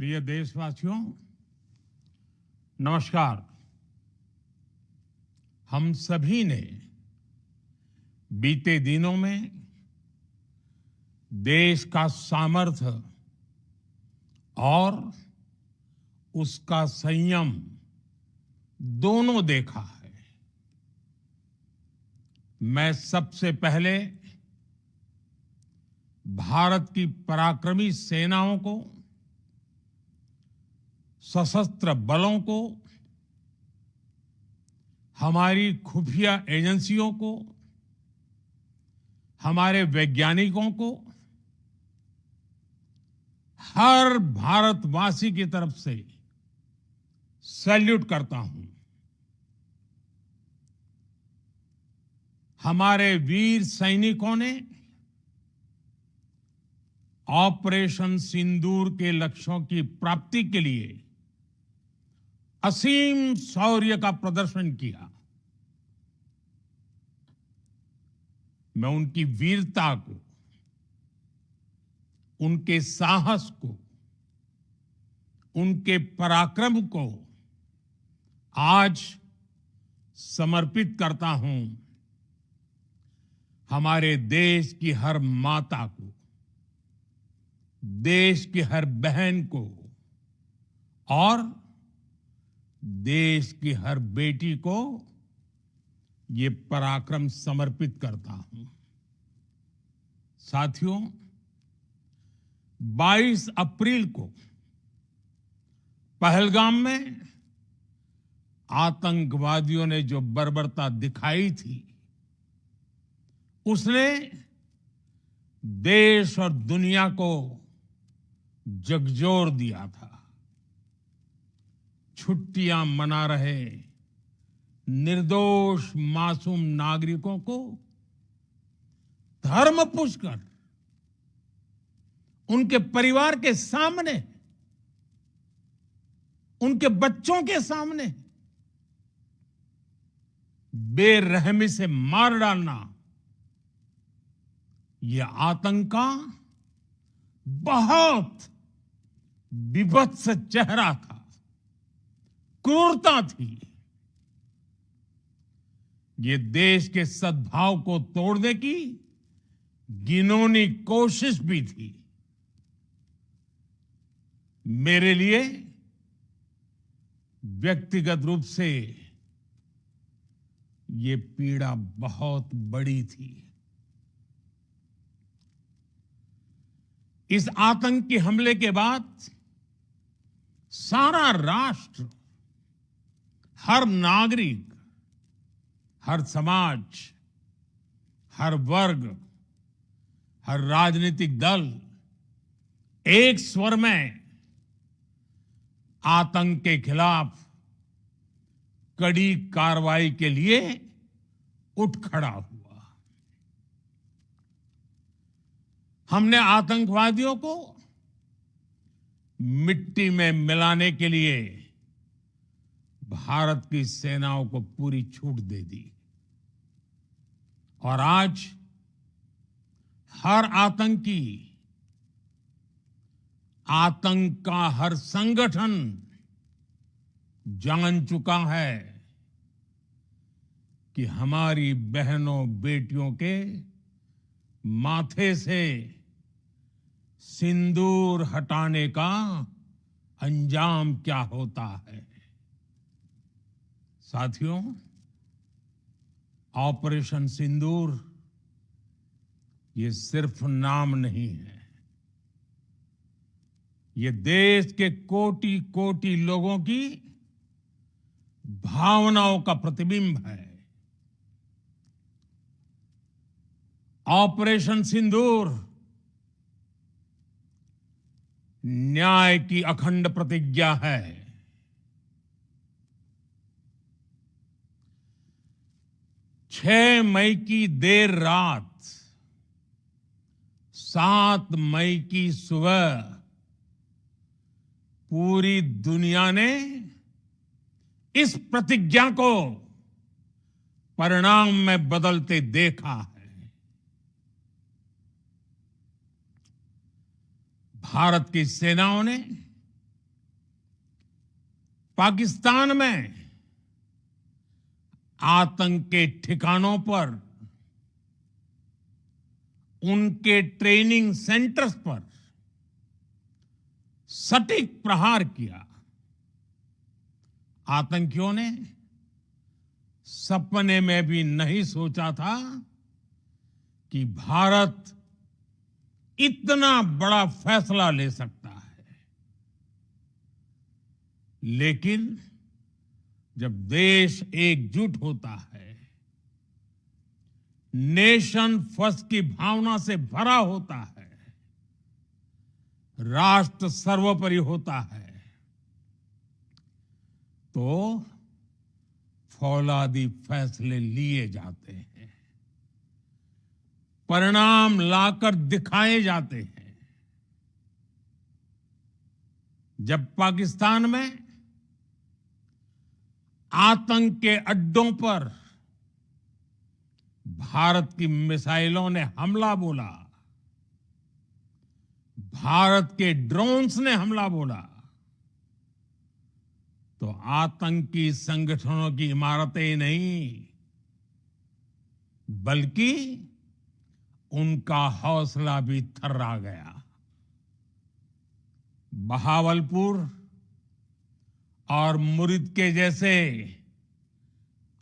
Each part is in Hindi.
प्रिय देशवासियों, नमस्कार। हम सभी ने बीते दिनों में देश का सामर्थ्य और उसका संयम दोनों देखा है। मैं सबसे पहले भारत की पराक्रमी सेनाओं को, सशस्त्र बलों को, हमारी खुफिया एजेंसियों को, हमारे वैज्ञानिकों को, हर भारतवासी की तरफ से सैल्यूट करता हूं। हमारे वीर सैनिकों ने ऑपरेशन सिंदूर के लक्ष्यों की प्राप्ति के लिए असीम शौर्य का प्रदर्शन किया। मैं उनकी वीरता को, उनके साहस को, उनके पराक्रम को आज समर्पित करता हूं हमारे देश की हर माता को, देश की हर बहन को और देश की हर बेटी को ये पराक्रम समर्पित करता हूं। साथियों, 22 अप्रैल को पहलगाम में आतंकवादियों ने जो बर्बरता दिखाई थी, उसने देश और दुनिया को झकझोर दिया था। छुट्टियां मना रहे निर्दोष मासूम नागरिकों को धर्म पूछकर उनके परिवार के सामने, उनके बच्चों के सामने बेरहमी से मार डालना, यह आतंक का बहुत विभत्स चेहरा था, क्रूरता थी। ये देश के सद्भाव को तोड़ने की घिनौनी कोशिश भी थी। मेरे लिए व्यक्तिगत रूप से ये पीड़ा बहुत बड़ी थी। इस आतंकी हमले के बाद सारा राष्ट्र, हर नागरिक, हर समाज, हर वर्ग, हर राजनीतिक दल एक स्वर में आतंक के खिलाफ कड़ी कार्रवाई के लिए उठ खड़ा हुआ। हमने आतंकवादियों को मिट्टी में मिलाने के लिए भारत की सेनाओं को पूरी छूट दे दी और आज हर आतंकी, आतंक का हर संगठन जान चुका है कि हमारी बहनों बेटियों के माथे से सिंदूर हटाने का अंजाम क्या होता है। साथियों, ऑपरेशन सिंदूर ये सिर्फ नाम नहीं है, ये देश के कोटि कोटि लोगों की भावनाओं का प्रतिबिंब है। ऑपरेशन सिंदूर न्याय की अखंड प्रतिज्ञा है। 6 मई की देर रात, 7 मई की सुबह पूरी दुनिया ने इस प्रतिज्ञा को परिणाम में बदलते देखा है। भारत की सेनाओं ने पाकिस्तान में आतंक के ठिकानों पर, उनके ट्रेनिंग सेंटर्स पर सटीक प्रहार किया। आतंकियों ने सपने में भी नहीं सोचा था कि भारत इतना बड़ा फैसला ले सकता है। लेकिन जब देश एकजुट होता है, नेशन फर्स्ट की भावना से भरा होता है, राष्ट्र सर्वोपरि होता है, तो फौलादी फैसले लिए जाते हैं, परिणाम लाकर दिखाए जाते हैं। जब पाकिस्तान में आतंक के अड्डों पर भारत की मिसाइलों ने हमला बोला, भारत के ड्रोन्स ने हमला बोला, तो आतंकी संगठनों की इमारतें नहीं, बल्कि उनका हौसला भी थर्रा गया। बहावलपुर और मुरिद के जैसे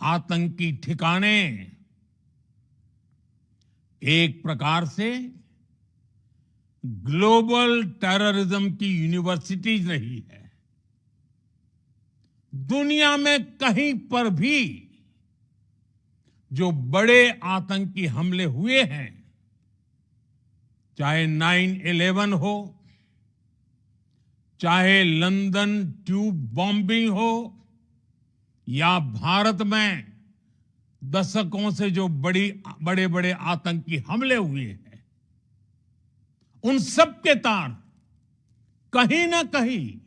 आतंकी ठिकाने एक प्रकार से ग्लोबल टेररिज्म की यूनिवर्सिटीज रही है। दुनिया में कहीं पर भी जो बड़े आतंकी हमले हुए हैं, चाहे 9/11 हो, चाहे लंदन ट्यूब बॉम्बिंग हो, या भारत में दशकों से जो बड़े बड़े आतंकी हमले हुए हैं, उन सब के तार कहीं ना कहीं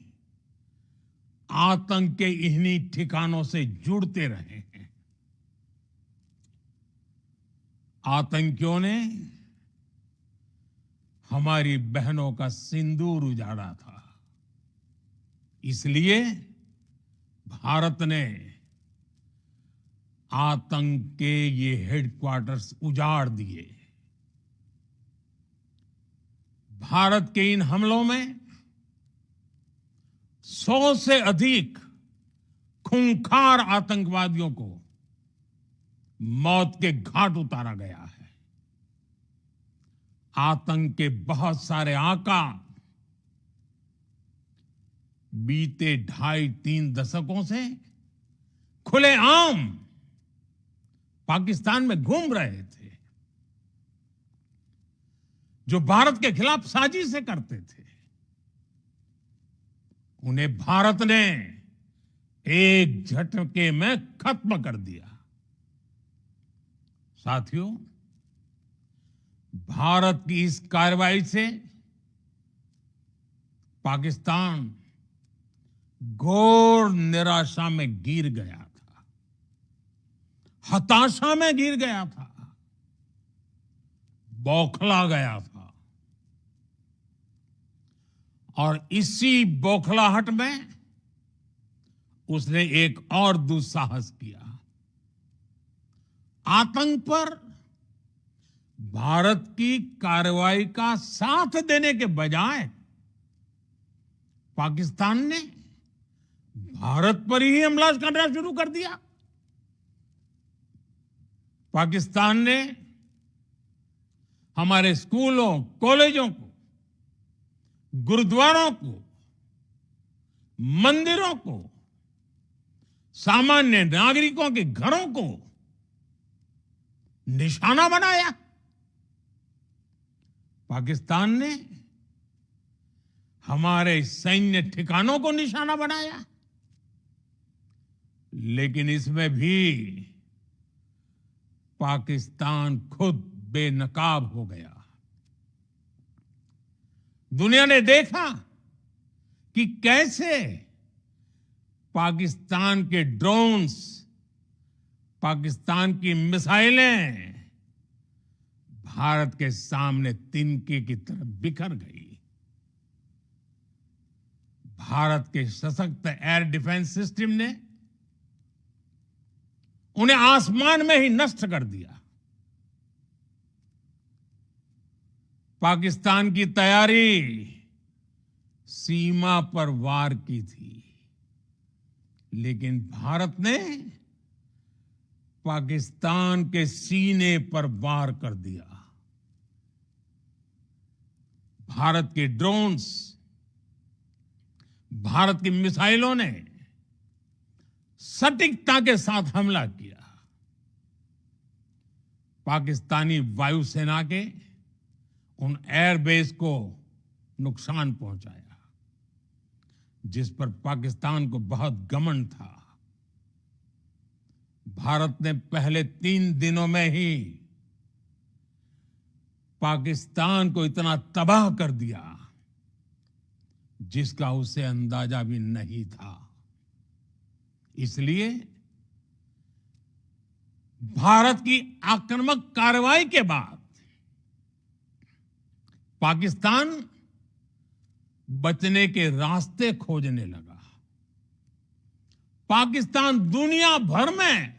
आतंक के इन्हीं ठिकानों से जुड़ते रहे हैं। आतंकियों ने हमारी बहनों का सिंदूर उजाड़ा था, इसलिए भारत ने आतंक के ये हेडक्वार्टर्स उजाड़ दिए। भारत के इन हमलों में 100 से अधिक खूंखार आतंकवादियों को मौत के घाट उतारा गया है। आतंक के बहुत सारे आका बीते 2.5-3 दशकों से खुलेआम पाकिस्तान में घूम रहे थे, जो भारत के खिलाफ साजिशें करते थे। उन्हें भारत ने एक झटके में खत्म कर दिया। साथियों, भारत की इस कार्रवाई से पाकिस्तान घोर निराशा में गिर गया था, हताशा में गिर गया था, बौखला गया था। और इसी बौखलाहट में उसने एक और दुस्साहस किया। आतंक पर भारत की कार्रवाई का साथ देने के बजाय पाकिस्तान ने भारत पर ही हमला करना शुरू कर दिया। पाकिस्तान ने हमारे स्कूलों, कॉलेजों को, गुरुद्वारों को, मंदिरों को, सामान्य नागरिकों के घरों को निशाना बनाया। पाकिस्तान ने हमारे सैन्य ठिकानों को निशाना बनाया। लेकिन इसमें भी पाकिस्तान खुद बेनकाब हो गया। दुनिया ने देखा कि कैसे पाकिस्तान के ड्रोन्स, पाकिस्तान की मिसाइलें भारत के सामने तिनके की तरह बिखर गई। भारत के सशक्त एयर डिफेंस सिस्टम ने उन्हें आसमान में ही नष्ट कर दिया। पाकिस्तान की तैयारी सीमा पर वार की थी, लेकिन भारत ने पाकिस्तान के सीने पर वार कर दिया। भारत के ड्रोन्स, भारत की मिसाइलों ने सटीकता के साथ हमला किया। पाकिस्तानी वायुसेना के उन एयरबेस को नुकसान पहुंचाया, जिस पर पाकिस्तान को बहुत घमंड था। भारत ने पहले 3 दिनों में ही पाकिस्तान को इतना तबाह कर दिया जिसका उसे अंदाजा भी नहीं था। इसलिए भारत की आक्रामक कार्रवाई के बाद पाकिस्तान बचने के रास्ते खोजने लगा। पाकिस्तान दुनिया भर में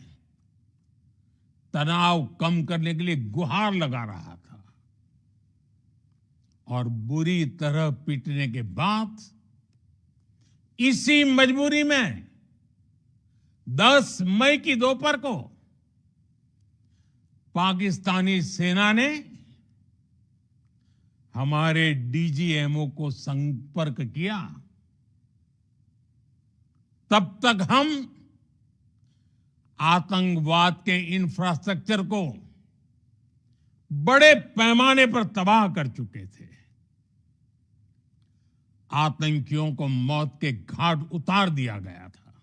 तनाव कम करने के लिए गुहार लगा रहा था और बुरी तरह पीटने के बाद इसी मजबूरी में 10 मई की दोपहर को पाकिस्तानी सेना ने हमारे डीजीएमओ को संपर्क किया। तब तक हम आतंकवाद के इंफ्रास्ट्रक्चर को बड़े पैमाने पर तबाह कर चुके थे। आतंकियों को मौत के घाट उतार दिया गया था।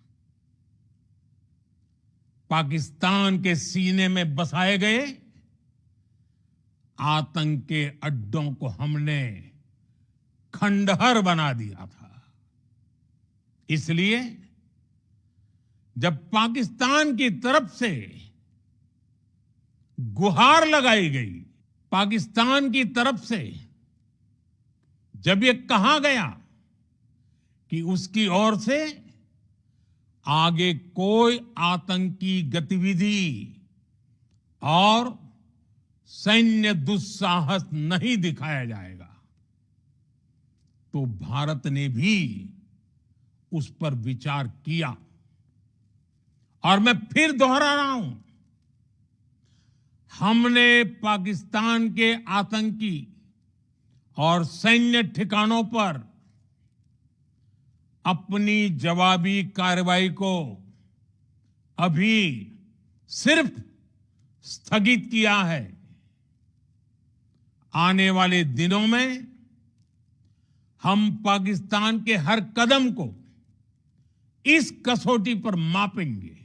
पाकिस्तान के सीने में बसाए गए आतंक के अड्डों को हमने खंडहर बना दिया था। इसलिए जब पाकिस्तान की तरफ से गुहार लगाई गई, पाकिस्तान की तरफ से जब ये कहा गया कि उसकी ओर से आगे कोई आतंकी गतिविधि और सैन्य दुस्साहस नहीं दिखाया जाएगा, तो भारत ने भी उस पर विचार किया। और मैं फिर दोहरा रहा हूं, हमने पाकिस्तान के आतंकी और सैन्य ठिकानों पर अपनी जवाबी कार्रवाई को अभी सिर्फ स्थगित किया है। आने वाले दिनों में हम पाकिस्तान के हर कदम को इस कसौटी पर मापेंगे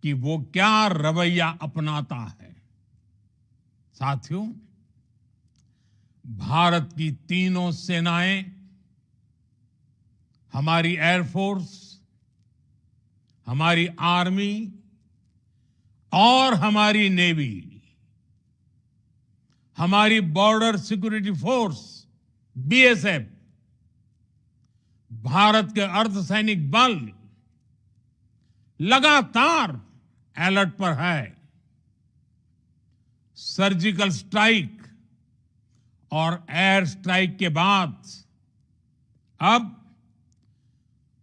कि वो क्या रवैया अपनाता है। साथियों, भारत की तीनों सेनाएं, हमारी एयरफोर्स, हमारी आर्मी और हमारी नेवी, हमारी border security force BSF, Bharat के अर्धसैनिक बल लगातार अलर्ट पर है। सर्जिकल स्ट्राइक और एयर स्ट्राइक के बाद अब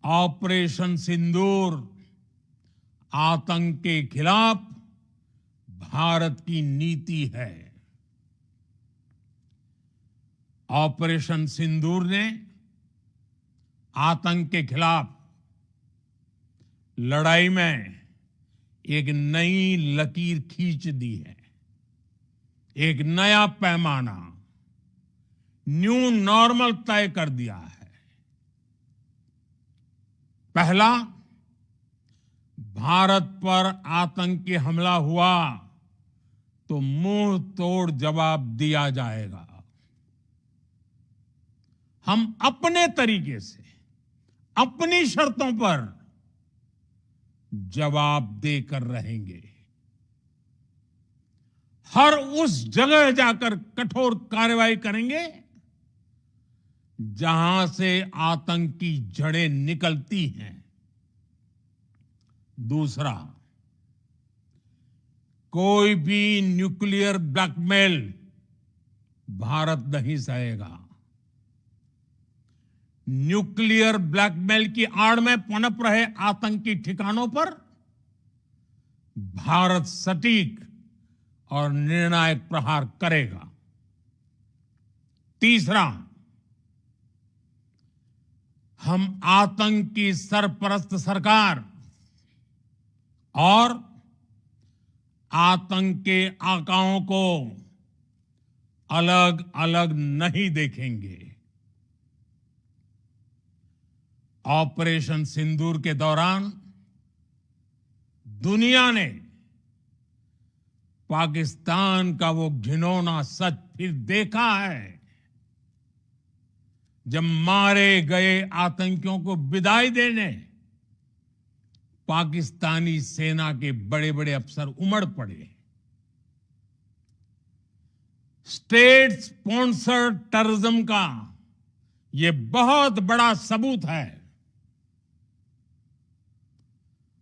ऑपरेशन सिंदूर आतंक के खिलाफ भारत की नीति है। ऑपरेशन सिंदूर ने आतंक के खिलाफ लड़ाई में एक नई लकीर खींच दी है, एक नया पैमाना, न्यू नॉर्मल तय कर दिया है। पहला, भारत पर आतंकी हमला हुआ तो मुंह तोड़ जवाब दिया जाएगा। हम अपने तरीके से, अपनी शर्तों पर जवाब देकर रहेंगे। हर उस जगह जाकर कठोर कार्रवाई करेंगे जहां से आतंक की जड़ें निकलती हैं। दूसरा, कोई भी न्यूक्लियर ब्लैकमेल भारत नहीं सहेगा। न्यूक्लियर ब्लैकमेल की आड़ में पनप रहे आतंकी ठिकानों पर भारत सटीक और निर्णायक प्रहार करेगा। तीसरा, हम आतंक की सरपरस्त सरकार और आतंक के आकाओं को अलग अलग नहीं देखेंगे। ऑपरेशन सिंदूर के दौरान दुनिया ने पाकिस्तान का वो घिनौना सच फिर देखा है, जब मारे गए आतंकियों को विदाई देने पाकिस्तानी सेना के बड़े बड़े अफसर उमड़ पड़े। स्टेट स्पॉन्सर्ड टेररिज्म का ये बहुत बड़ा सबूत है।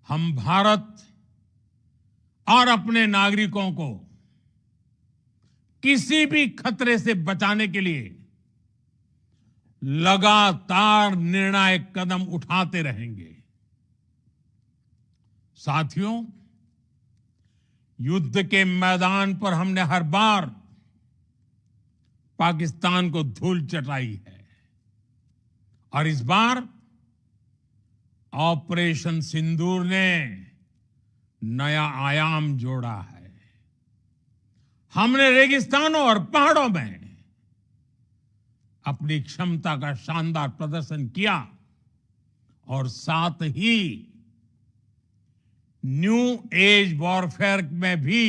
हम भारत और अपने नागरिकों को किसी भी खतरे से बचाने के लिए लगातार निर्णायक कदम उठाते रहेंगे। साथियों, युद्ध के मैदान पर हमने हर बार पाकिस्तान को धूल चटाई है और इस बार ऑपरेशन सिंदूर ने नया आयाम जोड़ा है। हमने रेगिस्तानों और पहाड़ों में अपनी क्षमता का शानदार प्रदर्शन किया और साथ ही न्यू एज वॉरफेयर में भी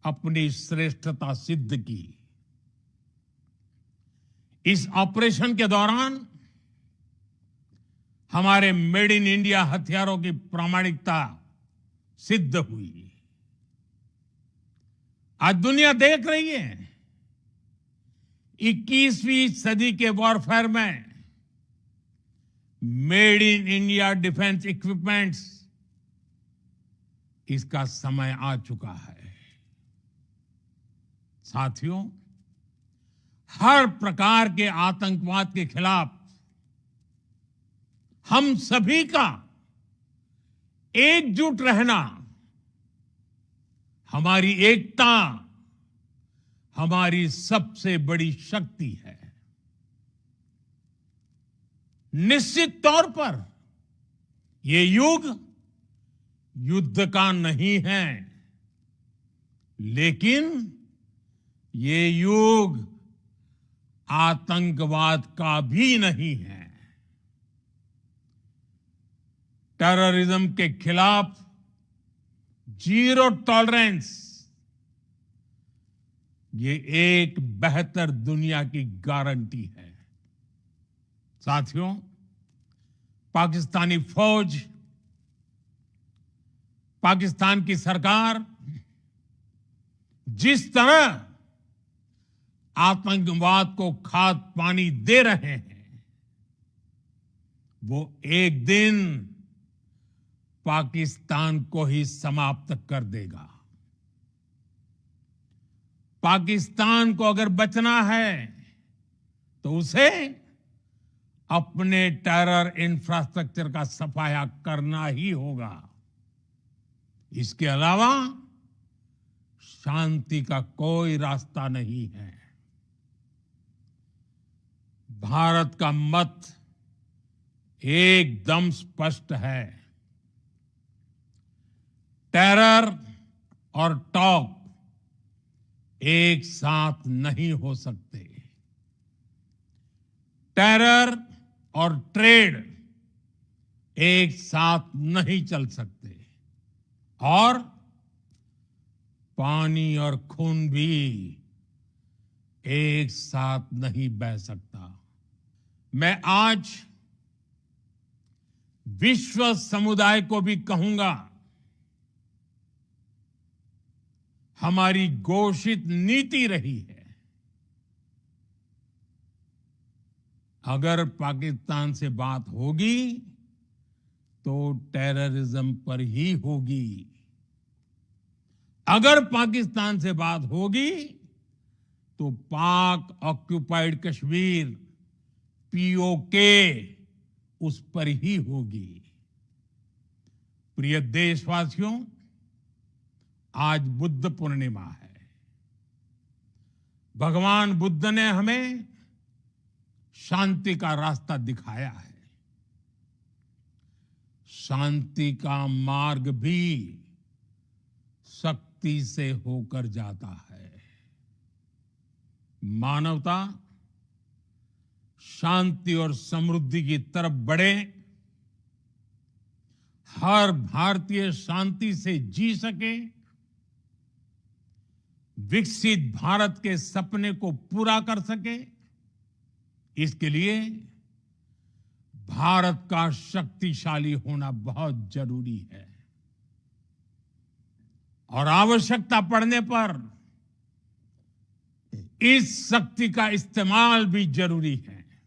अपनी श्रेष्ठता सिद्ध की। इस ऑपरेशन के दौरान हमारे मेड इन इंडिया हथियारों की प्रामाणिकता सिद्ध हुई। आज दुनिया देख रही है 21वीं सदी के वॉरफेयर में made in India defence equipments, इसका समय आ चुका है। साथियों, हर प्रकार के आतंकवाद के खिलाफ हम सभी का एकजुट रहना, हमारी एकता हमारी सबसे बड़ी शक्ति है। निश्चित तौर पर ये युग युद्ध का नहीं है, लेकिन ये युग आतंकवाद का भी नहीं है। टेररिज्म के खिलाफ जीरो टॉलरेंस, ये एक बेहतर दुनिया की गारंटी है। साथियों, पाकिस्तानी फौज, पाकिस्तान की सरकार जिस तरह आतंकवाद को खाद पानी दे रहे हैं, वो एक दिन पाकिस्तान को ही समाप्त कर देगा। पाकिस्तान को अगर बचना है तो उसे अपने टेरर इंफ्रास्ट्रक्चर का सफाया करना ही होगा। इसके अलावा शांति का कोई रास्ता नहीं है। भारत का मत एकदम स्पष्ट है। टेरर और टॉक एक साथ नहीं हो सकते। टेरर और ट्रेड एक साथ नहीं चल सकते और पानी और खून भी एक साथ नहीं बह सकता। मैं आज विश्व समुदाय को भी कहूंगा, हमारी घोषित नीति रही है अगर पाकिस्तान से बात होगी तो टेररिज्म पर ही होगी। अगर पाकिस्तान से बात होगी तो पाक ऑक्युपाइड कश्मीर पीओके उस पर ही होगी। प्रिय देशवासियों, आज बुद्ध पूर्णिमा है। भगवान बुद्ध ने हमें शांति का रास्ता दिखाया है। शांति का मार्ग भी शक्ति से होकर जाता है। मानवता शांति और समृद्धि की तरफ बढ़े, हर भारतीय शांति से जी सके, विकसित भारत के सपने को पूरा कर सके, इसके लिए भारत का शक्तिशाली होना बहुत जरूरी है। और आवश्यकता पड़ने पर इस शक्ति का इस्तेमाल भी जरूरी है।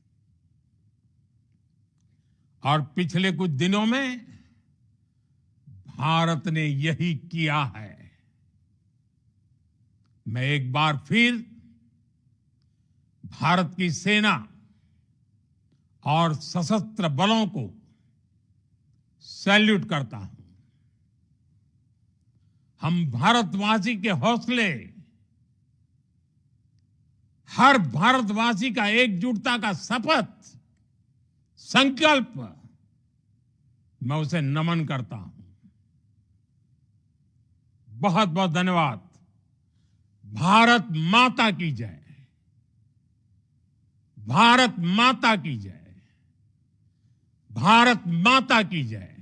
और पिछले कुछ दिनों में भारत ने यही किया है। मैं एक बार फिर भारत की सेना और सशस्त्र बलों को सैल्यूट करता हूं। हम भारतवासी के हौसले, हर भारतवासी का एकजुटता का शपथ, संकल्प, मैं उसे नमन करता हूं। बहुत बहुत धन्यवाद। भारत माता की जय। भारत माता की जय। भारत माता की जय।